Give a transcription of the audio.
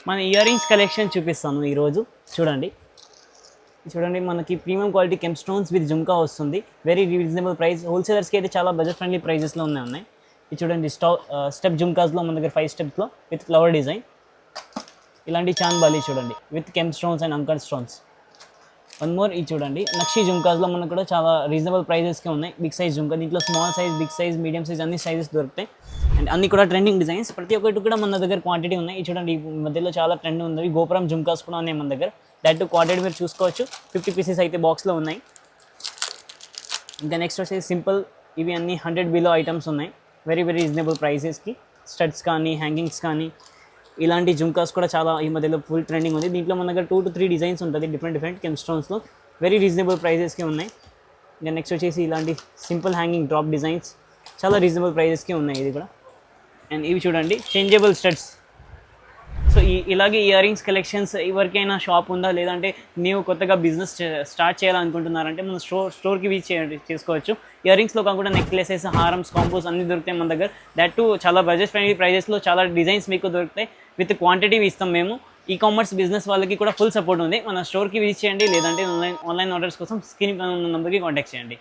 మన ear rings collection చూపిస్తాను ఈరోజు. చూడండి చూడండి మనకి ప్రీమియం క్వాలిటీ కెమ్ స్టోన్స్ విత్ జుమ్కా వస్తుంది. Very reasonable price. హోల్సేలర్స్కి అయితే చాలా బడ్జెట్ ఫ్రెండ్లీ ప్రైజెస్లో ఉన్నాయి. ఇది చూడండి స్టెప్ జుమ్కాస్లో మన దగ్గర 5 స్టెప్స్లో విత్ ఫ్లవర్ డిజైన్. ఇలాంటి చాంద్ బాలి చూడండి విత్ కెమ్ stones and anchor stones. One more ఇది చూడండి నక్షి జుమ్కాస్లో మనకు కూడా చాలా రీజనబుల్ ప్రైజెస్కి ఉన్నాయి. బిగ్ సైజ్ జుమ్కా, దీంట్లో small size, big size, medium size అన్ని సైజెస్ దొరుకుతాయి. అండ్ అన్ని కూడా ట్రెండింగ్ డిజైన్స్. ప్రతి ఒక్కటి కూడా మన దగ్గర క్వాంటిటీ ఉన్నాయి. ఇది చూడండి ఈ మధ్యలో చాలా ట్రెండ్ ఉంది. గోపురం జుమ్కాస్ కూడా ఉన్నాయి మన దగ్గర. దట్ క్వాంటిటీ మీరు చూసుకోవచ్చు. 50 పీసెస్ అయితే బాక్స్లో ఉన్నాయి. ఇంకా నెక్స్ట్ వచ్చేసి సింపుల్, ఇవి అన్ని 100 బిలో ఐటమ్స్ ఉన్నాయి. వెరీ రీజనబుల్ ప్రైసెస్కి. స్టడ్స్ కానీ, హ్యాంగింగ్స్ కానీ, ఇలాంటి జుమ్కాస్ కూడా చాలా ఈ మధ్యలో ఫుల్ ట్రెండింగ్ ఉంది. దీంట్లో మన దగ్గర 2 to 3 డిజైన్స్ ఉంటుంది డిఫరెంట్ కెమ్ స్టోన్స్లో. వెరీ రీజనబుల్ ప్రైజెస్కి ఉన్నాయి. ఇంకా నెక్స్ట్ వచ్చేసి ఇలాంటి సింపుల్ హ్యాంగింగ్ డ్రాప్ డిజైన్స్ చాలా రీజనబుల్ ప్రైజెస్కి ఉన్నాయి ఇది కూడా. అండ్ ఇవి చూడండి చేంజబుల్ స్టడ్స్. సో ఇలాగే ఇయర్ రింగ్స్ కలెక్షన్స్ ఎవరికైనా షాప్ ఉందా, లేదంటే ನೀವು కొత్తగా బిజినెస్ స్టార్ట్ చేయాలనుకుంటున్నారంటే మన స్టోర్కి విజిట్ చేసుకోవచ్చు. ఇయర్ రింగ్స్లో కాకుండా నెక్లెసెస్, హారమ్స్, కాంబోస్ అన్నీ దొరుకుతాయి మన దగ్గర. దట్ టు చాలా బడ్జెట్ ఫ్రెండ్లీ ప్రైజెస్లో చాలా డిజైన్స్ మీకు దొరుకుతాయి. విత్ క్వాంటిటీ ఇస్తాం మేము. ఈ-కామర్స్ బిజినెస్ వాళ్ళకి కూడా ఫుల్ సపోర్ట్ ఉంది. మన స్టోర్కి విజిట్ చేయండి, లేదంటే ఆన్లైన్ ఆర్డర్స్ కోసం స్క్రీన్ నెంబర్కి కాంటాక్ట్ చేయండి.